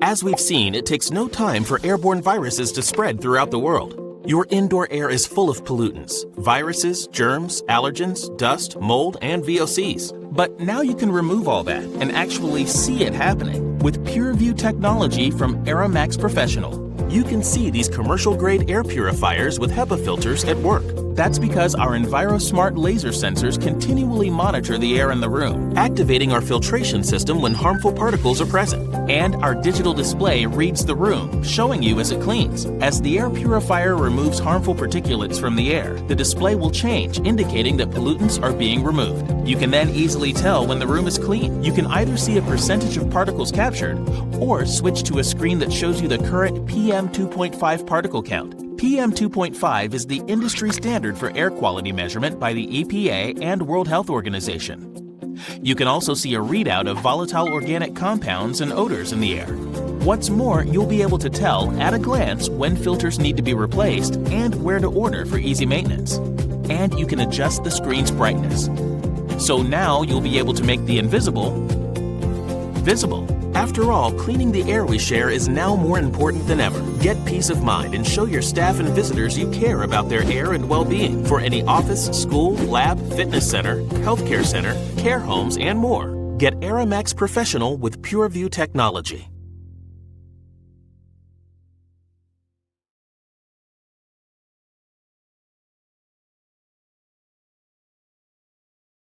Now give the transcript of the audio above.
As we've seen, it takes no time for airborne viruses to spread throughout the world. Your indoor air is full of pollutants, viruses, germs, allergens, dust, mold, and VOCs. But now you can remove all that and actually see it happening with PureView technology from Aeramax Professional. You can see these commercial-grade air purifiers with HEPA filters at work. That's because our EnviroSmart laser sensors continually monitor the air in the room, activating our filtration system when harmful particles are present. And our digital display reads the room, showing you as it cleans. As the air purifier removes harmful particulates from the air, the display will change, indicating that pollutants are being removed. You can then easily tell when the room is clean. You can either see a percentage of particles captured, or switch to a screen that shows you the current PM2.5 particle count. PM2.5 is the industry standard for air quality measurement by the EPA and World Health Organization. You can also see a readout of volatile organic compounds and odors in the air. What's more, you'll be able to tell at a glance when filters need to be replaced and where to order for easy maintenance. And you can adjust the screen's brightness. So now you'll be able to make the invisible visible. After all, cleaning the air we share is now more important than ever. Get peace of mind and show your staff and visitors you care about their air and well-being for any office, school, lab, fitness center, healthcare center, care homes, and more. Get Aeramax Professional with PureView technology.